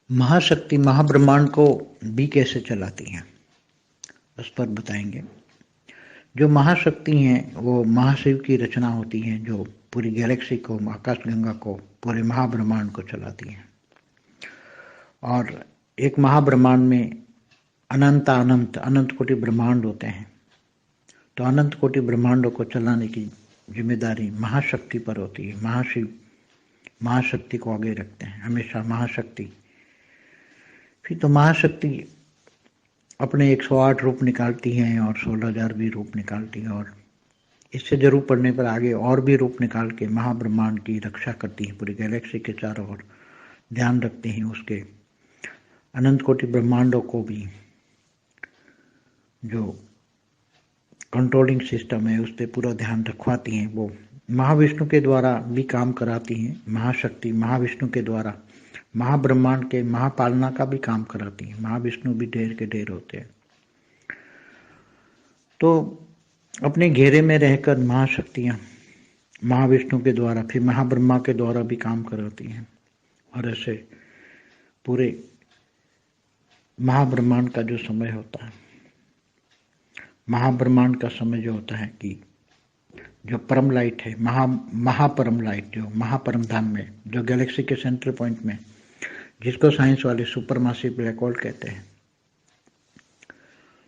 महाशक्ति महाब्रह्मांड को भी कैसे चलाती हैं, उस पर बताएंगे। जो महाशक्ति हैं वो महाशिव की रचना होती हैं, जो पूरी गैलेक्सी को, आकाशगंगा को, पूरे महाब्रह्मांड को चलाती हैं। और एक महाब्रह्मांड में अनंत कोटि ब्रह्मांड होते हैं। तो अनंत कोटि ब्रह्मांडों को चलाने की जिम्मेदारी महाशक्ति पर होती है। महाशिव महाशक्ति को आगे रखते हैं हमेशा। महाशक्ति फिर तो महाशक्ति अपने 108 रूप निकालती हैं और 16,000 भी रूप निकालती हैं, और इससे जरूर पड़ने पर आगे और भी रूप निकाल के महाब्रह्मांड की रक्षा करती हैं। पूरी गैलेक्सी के चारों ओर ध्यान रखती हैं। उसके अनंत कोटि ब्रह्मांडों को भी जो कंट्रोलिंग सिस्टम है उस पर पूरा ध्यान रखवाती हैं। वो महाविष्णु के द्वारा भी काम कराती हैं। महाशक्ति महाविष्णु के द्वारा महाब्रह्मांड के महापालना का भी काम कराती हैं। महाविष्णु भी ढेर के ढेर होते हैं। तो अपने घेरे में रहकर महाशक्तियाँ महाविष्णु के द्वारा फिर महाब्रह्मा के द्वारा भी काम कराती हैं। और ऐसे पूरे महाब्रह्मांड का जो समय होता है, महाब्रह्मांड का समय जो होता है कि जो परम लाइट है, महापरम लाइट, जो महापरम धाम में, जो गैलेक्सी के सेंटर पॉइंट में, जिसको साइंस वाले सुपरमासिव ब्लैक होल कहते हैं,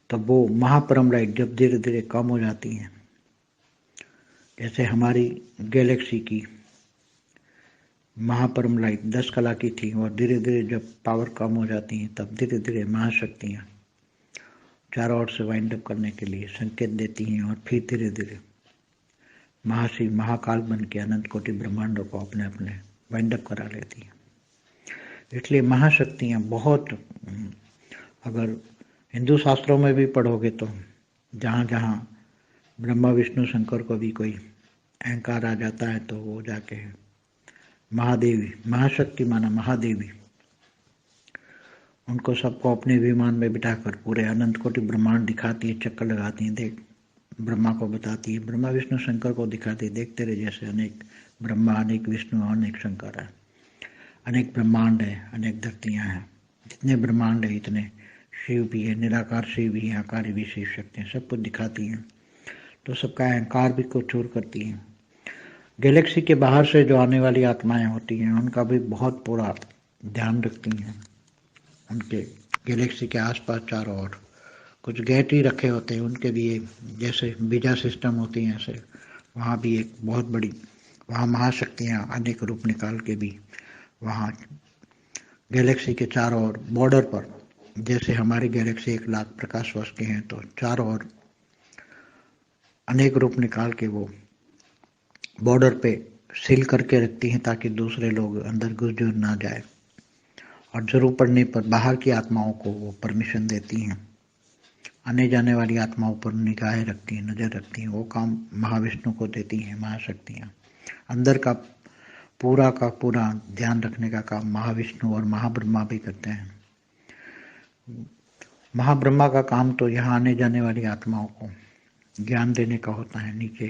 तब वो महापरम लाइट जब धीरे धीरे कम हो जाती है, जैसे हमारी गैलेक्सी की महापरम लाइट 10 कला की थी, और धीरे धीरे जब पावर कम हो जाती है तब धीरे धीरे महाशक्तियाँ चारों ओर से वाइंड अप करने के लिए संकेत देती हैं, और फिर धीरे धीरे महाशिव महाकाल बन के अनंत कोटि ब्रह्मांडों को अपने अपने वाइंड अप करा लेती हैं। इसलिए महाशक्तियाँ बहुत, अगर हिंदू शास्त्रों में भी पढ़ोगे तो जहाँ जहाँ ब्रह्मा विष्णु शंकर को भी कोई अहंकार आ जाता है तो वो जाके महादेवी, महाशक्ति माना महादेवी, उनको सबको अपने विमान में बिठाकर पूरे अनंत कोटि ब्रह्मांड दिखाती है, चक्कर लगाती है, देख ब्रह्मा को बताती है, ब्रह्मा विष्णु शंकर को दिखाती है, देख तेरे जैसे अनेक ब्रह्मा, अनेक विष्णु, अनेक शंकर है, अनेक ब्रह्मांड है, अनेक धरतियाँ हैं, जितने ब्रह्मांड है इतने शिव भी है, निराकार शिव भी है, आकारी भी शिव शक्ति है, सब कुछ दिखाती हैं। तो सबका अहंकार भी को चूर करती हैं। गैलेक्सी के बाहर से जो आने वाली आत्माएं होती हैं उनका भी बहुत पूरा ध्यान रखती हैं। उनके गैलेक्सी के आसपास चारों ओर कुछ गेट ही रखे होते हैं, उनके भी एक जैसे बीजा सिस्टम होती हैं, ऐसे वहाँ भी एक बहुत बड़ी, वहाँ महाशक्तियाँ अनेक रूप निकाल के भी वहाँ गैलेक्सी के चारों ओर बॉर्डर पर, जैसे हमारी गैलेक्सी 1 लाख प्रकाश वर्ष के हैं, तो चारों ओर अनेक रूप निकाल के वो बॉर्डर पे सील करके रखती हैं ताकि दूसरे लोग अंदर घुस ना जाए, और जरूर पड़ने पर बाहर की आत्माओं को वो परमिशन देती हैं। आने जाने वाली आत्माओं पर निगाहें रखती हैं, नज़र रखती हैं। वो काम महाविष्णु को देती हैं महाशक्तियाँ। अंदर का पूरा ध्यान रखने का काम महाविष्णु और महाब्रह्मा भी करते हैं। महाब्रह्मा का काम तो यहाँ आने जाने वाली आत्माओं को ज्ञान देने का होता है नीचे।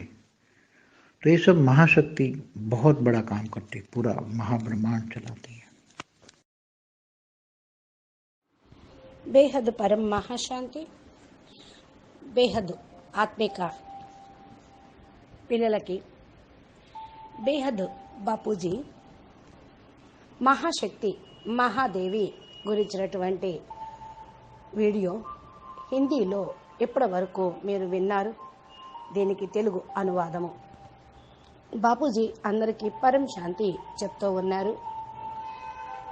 तो ये सब महाशक्ति बहुत बड़ा काम करती है, पूरा महाब्रह्मांड चलाती है। బేహద్ పరం మహాశాంతి, బేహద్ ఆత్మిక పిల్లలకి బేహద్ బాపూజీ మహాశక్తి మహాదేవి గురించినటువంటి వీడియో హిందీలో ఇప్పటి వరకు మీరు విన్నారు. దీనికి తెలుగు అనువాదము. బాపూజీ అందరికీ పరం శాంతి చెప్తూ ఉన్నారు.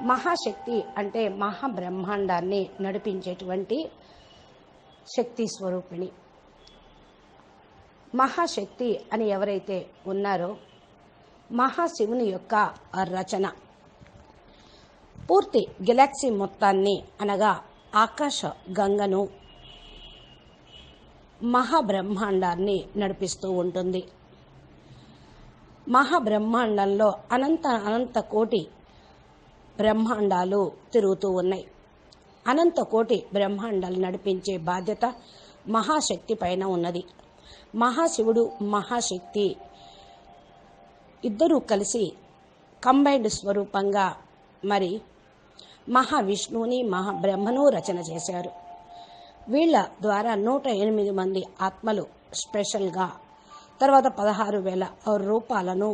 మహాశక్తి అంటే మహాబ్రహ్మాండాన్ని నడిపించేటువంటి శక్తి స్వరూపిణి. మహాశక్తి అని ఎవరైతే ఉన్నారో మహాశివుని యొక్క రచన పూర్తి గెలాక్సీ మొత్తాన్ని, అనగా ఆకాశ గంగను, మహాబ్రహ్మాండాన్ని నడిపిస్తూ ఉంటుంది. మహాబ్రహ్మాండంలో అనంత కోటి బ్రహ్మాండాలు తిరుగుతూ ఉన్నాయి. అనంత కోటి బ్రహ్మాండాలు నడిపించే బాధ్యత మహాశక్తి పైన ఉన్నది. మహాశివుడు మహాశక్తి ఇద్దరూ కలిసి కంబైన్డ్ స్వరూపంగా మరి మహావిష్ణువుని మహాబ్రహ్మను రచన చేశారు. వీళ్ళ ద్వారా 108 మంది ఆత్మలు స్పెషల్గా, తర్వాత 16,000 రూపాలను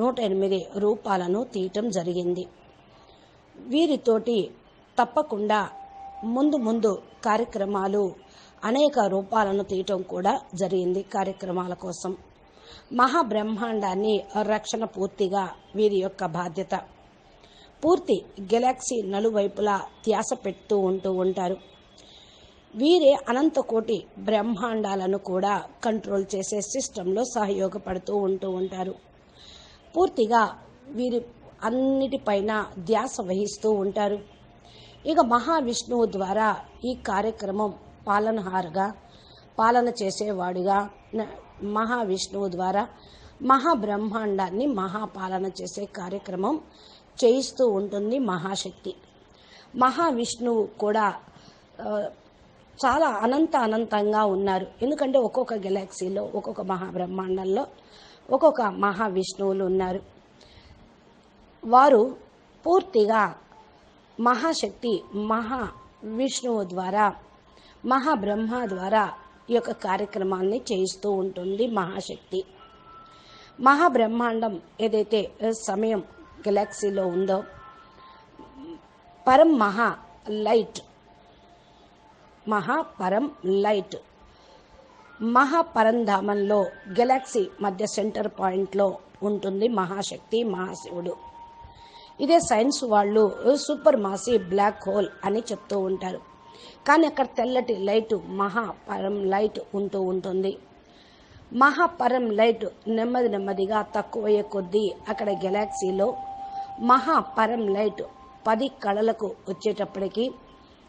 108 రూపాలను తీయటం జరిగింది. వీరితోటి తప్పకుండా ముందు కార్యక్రమాలు అనేక రూపాలను తీయటం కూడా జరిగింది. కార్యక్రమాల కోసం మహాబ్రహ్మాండాన్ని రక్షణ పూర్తిగా వీరి యొక్క బాధ్యత. పూర్తి గెలాక్సీ నలువైపులా ధ్యాస పెడుతూ ఉంటారు. వీరే అనంతకోటి బ్రహ్మాండాలను కూడా కంట్రోల్ చేసే సిస్టంలో సహయోగపడుతూ ఉంటారు. పూర్తిగా వీరి అన్నిటిపైన ధ్యాస వహిస్తూ ఉంటారు. ఇక మహావిష్ణువు ద్వారా ఈ కార్యక్రమం పాలనహారుగా, పాలన చేసేవాడిగా, మహావిష్ణువు ద్వారా మహాబ్రహ్మాండాన్ని మహాపాలన చేసే కార్యక్రమం చేయిస్తూ ఉంటుంది మహాశక్తి. మహావిష్ణువు కూడా చాలా అనంతంగా ఉన్నారు. ఎందుకంటే ఒక్కొక్క గెలాక్సీలో, ఒక్కొక్క మహాబ్రహ్మాండంలో ఒక్కొక్క మహావిష్ణువులు ఉన్నారు. వారు పూర్తిగా మహాశక్తి మహావిష్ణువు ద్వారా, మహాబ్రహ్మ ద్వారా ఈ యొక్క కార్యక్రమాన్ని చేయిస్తూ ఉంటుంది మహాశక్తి. మహాబ్రహ్మాండం ఏదైతే సమయం గెలాక్సీలో ఉందో, పరం మహా లైట్, మహాపరం లైట్, మహాపరంధామంలో గెలాక్సీ మధ్య సెంటర్ పాయింట్లో ఉంటుంది మహాశక్తి మహాశివుడు. ఇదే సైన్స్ వాళ్ళు సూపర్ మాసీ బ్లాక్ హోల్ అని చెప్తూ ఉంటారు. కానీ అక్కడ తెల్లటి లైట్, మహాపరం లైట్ ఉంటుంది. మహాపరం లైట్ నెమ్మదిగా తక్కువయ్యే కొద్దీ అక్కడ గెలాక్సీలో మహాపరం లైట్ 10 కళలకు వచ్చేటప్పటికి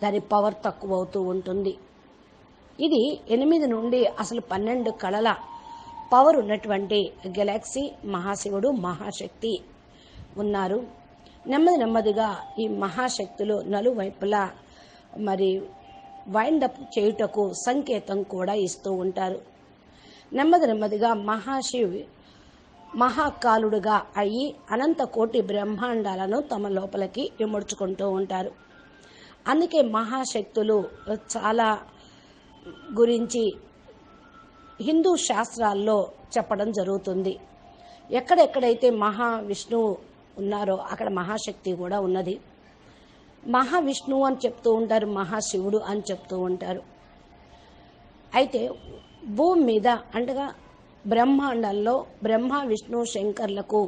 దాని పవర్ తక్కువ అవుతూ ఉంటుంది. ఇది 8 నుండి అసలు 12 కళల పవర్ ఉన్నటువంటి గెలాక్సీ మహాశివుడు మహాశక్తి ఉన్నారు. నెమ్మదిగా ఈ మహాశక్తులు నలువైపులా మరి వైండప్ చేయుటకు సంకేతం కూడా ఇస్తూ ఉంటారు. నెమ్మదిగా మహాశివి మహాకాలుడుగా అయ్యి అనంత కోటి బ్రహ్మాండాలను తమ లోపలికి ఇముడ్చుకుంటూ ఉంటారు. అందుకే మహాశక్తులు చాలా గురించి హిందూ శాస్త్రాల్లో చెప్పడం జరుగుతుంది. ఎక్కడెక్కడైతే మహావిష్ణువు ఉన్నారో అక్కడ మహాశక్తి కూడా ఉన్నది. మహావిష్ణువు అని చెప్తూ ఉంటారు, మహాశివుడు అని చెప్తూ ఉంటారు. అయితే భూమి మీద అంటగా బ్రహ్మాండంలో బ్రహ్మ విష్ణు శంకర్లకు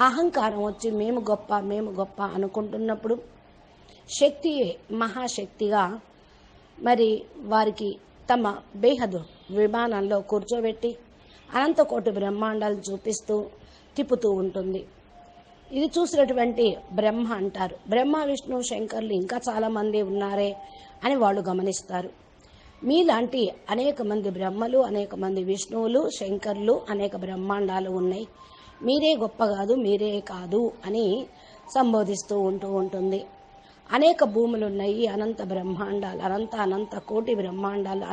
అహంకారం వచ్చి మేము గొప్ప అనుకుంటున్నప్పుడు శక్తియే మహాశక్తిగా మరి వారికి తమ బేహదు విమానంలో కూర్చోబెట్టి అనంతకోటి బ్రహ్మాండాలు చూపిస్తూ తిప్పుతూ ఉంటుంది. ఇది చూసినటువంటి బ్రహ్మ అంటారు, బ్రహ్మ విష్ణు శంకర్లు ఇంకా చాలామంది ఉన్నారే అని వాళ్ళు గమనిస్తారు. మీలాంటి అనేక మంది బ్రహ్మలు, అనేక మంది విష్ణువులు, శంకర్లు, అనేక బ్రహ్మాండాలు ఉన్నాయి, మీరే గొప్ప కాదు, మీరే కాదు అని సంబోధిస్తూ ఉంటుంది. అనేక భూములు ఉన్నాయి, అనంత బ్రహ్మాండాలు, అనంత కోటి బ్రహ్మాండాలు,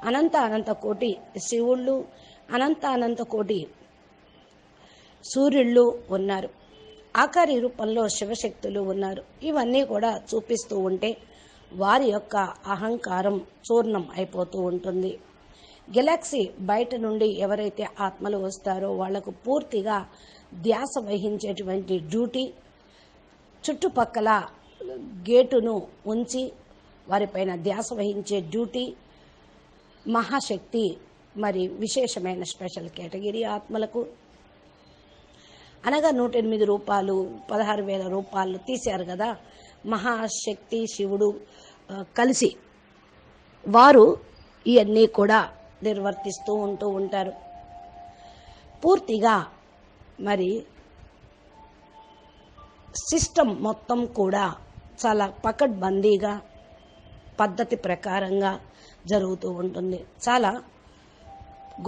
అనంత కోటి శివుళ్ళు, అనంత కోటి సూర్యుళ్ళు ఉన్నారు. ఆకారి రూపంలో శివశక్తులు ఉన్నారు. ఇవన్నీ కూడా చూపిస్తూ ఉంటే వారి యొక్క అహంకారం చూర్ణం అయిపోతూ ఉంటుంది. గెలాక్సీ బయట నుండి ఎవరైతే ఆత్మలు వస్తారో వాళ్లకు పూర్తిగా ధ్యాస వహించేటువంటి డ్యూటీ, చుట్టుపక్కల గేటును ఉంచి వారిపైన ధ్యాస వహించే డ్యూటీ మహాశక్తి మరి విశేషమైన స్పెషల్ కేటగిరీ ఆత్మలకు. అనగా 108 రూపాయలు 16,000 రూపాయలు తీశారు కదా మహాశక్తి శివుడు కలిసి, వారు ఇవన్నీ కూడా నిర్వర్తిస్తూ ఉంటారు. పూర్తిగా మరి సిస్టమ్ మొత్తం కూడా చాలా పకడ్బందీగా పద్ధతి ప్రకారంగా జరుగుతూ ఉంటుంది. చాలా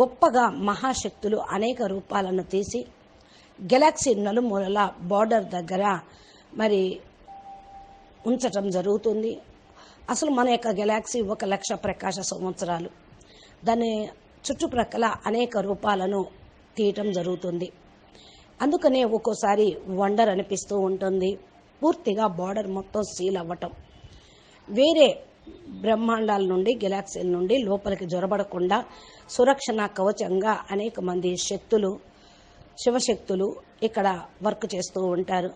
గొప్పగా మహాశక్తులు అనేక రూపాలను తీసి గెలాక్సీ నలుమూలల బార్డర్ దగ్గర మరి ఉంచటం జరుగుతుంది. అసలు మన యొక్క గెలాక్సీ 1,00,000 ప్రకాశ సంవత్సరాలు, దాని చుట్టుప్రక్కల అనేక రూపాలను తీయటం జరుగుతుంది. అందుకనే ఒక్కోసారి వండర్ అనిపిస్తూ ఉంటుంది. పూర్తిగా బార్డర్ మొత్తం సీల్ అవ్వటం, వేరే బ్రహ్మాండాల నుండి గెలాక్సీల నుండి లోపలికి జొరబడకుండా సురక్షణ కవచంగా అనేక మంది శక్తులు, శివశక్తులు ఇక్కడ వర్క్ చేస్తూ ఉంటారు.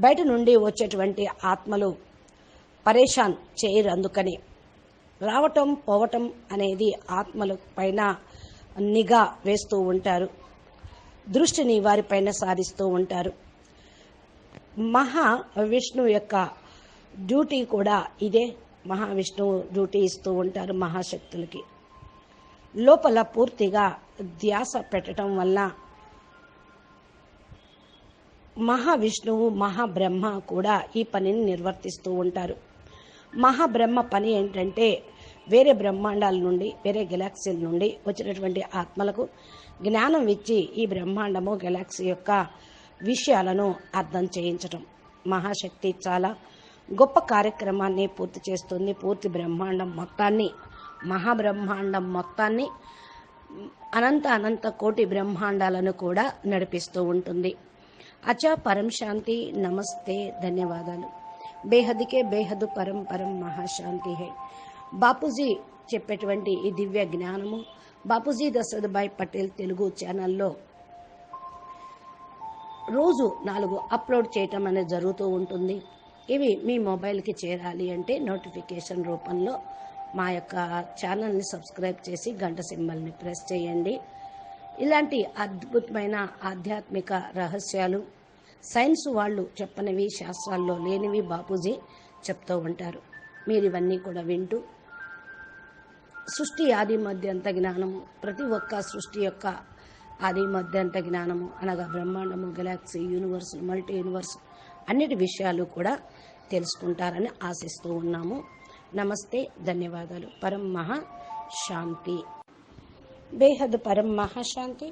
బయట నుండి వచ్చేటువంటి ఆత్మలు పరేషాన్ చేయరు. అందుకని రావటం పోవటం అనేది ఆత్మల పైన నిఘా వేస్తూ ఉంటారు, దృష్టిని వారిపైన సారిస్తూ ఉంటారు. మహావిష్ణువు యొక్క డ్యూటీ కూడా ఇదే. మహావిష్ణువు డ్యూటీ ఇస్తూ ఉంటారు మహాశక్తులకి. లోపల పూర్తిగా ధ్యాస పెట్టడం వల్ల మహావిష్ణువు మహాబ్రహ్మ కూడా ఈ పనిని నిర్వర్తిస్తూ ఉంటారు. మహాబ్రహ్మ పని ఏంటంటే వేరే బ్రహ్మాండాల నుండి, వేరే గెలాక్సీల నుండి వచ్చినటువంటి ఆత్మలకు జ్ఞానం ఇచ్చి ఈ బ్రహ్మాండము గెలాక్సీ యొక్క విషయాలను అర్థం చేయించటం. మహాశక్తి చాలా గొప్ప కార్యక్రమాన్ని పూర్తి చేస్తుంది. పూర్తి బ్రహ్మాండం మొత్తాన్ని, మహాబ్రహ్మాండం మొత్తాన్ని, అనంత కోటి బ్రహ్మాండాలను కూడా నడిపిస్తూ ఉంటుంది. అచ్చా, పరం శాంతి, నమస్తే, ధన్యవాదాలు. బేహద్కే బేహద్ పరం మహాశాంతి హై. బాపూజీ చెప్పేటువంటి ఈ దివ్య జ్ఞానము బాపూజీ దశరథభాయ్ పటేల్ తెలుగు ఛానల్లో రోజు 4 అప్లోడ్ చేయటం అనేది జరుగుతూ ఉంటుంది. ఇవి మీ మొబైల్కి చేరాలి అంటే నోటిఫికేషన్ రూపంలో మా యొక్క ఛానల్ని సబ్స్క్రైబ్ చేసి గంట సింబల్ని ప్రెస్ చేయండి. ఇలాంటి అద్భుతమైన ఆధ్యాత్మిక రహస్యాలు, సైన్స్ వాళ్ళు చెప్పనివి, శాస్త్రాల్లో లేనివి బాపూజీ చెప్తూ ఉంటారు. మీరు ఇవన్నీ కూడా వింటూ సృష్టి ఆది మధ్యంత జ్ఞానము, ప్రతి ఒక్క సృష్టి యొక్క ఆది మధ్యంత జ్ఞానము అనగా బ్రహ్మాండము, గెలాక్సీ, యూనివర్స్, మల్టీ యూనివర్స్ అన్నిటి విషయాలు కూడా తెలుసుకుంటారని ఆశిస్తూ ఉన్నాము. నమస్తే, ధన్యవాదాలు. పరం మహా శాంతి. బేహద్ పరం మహాశాంతి.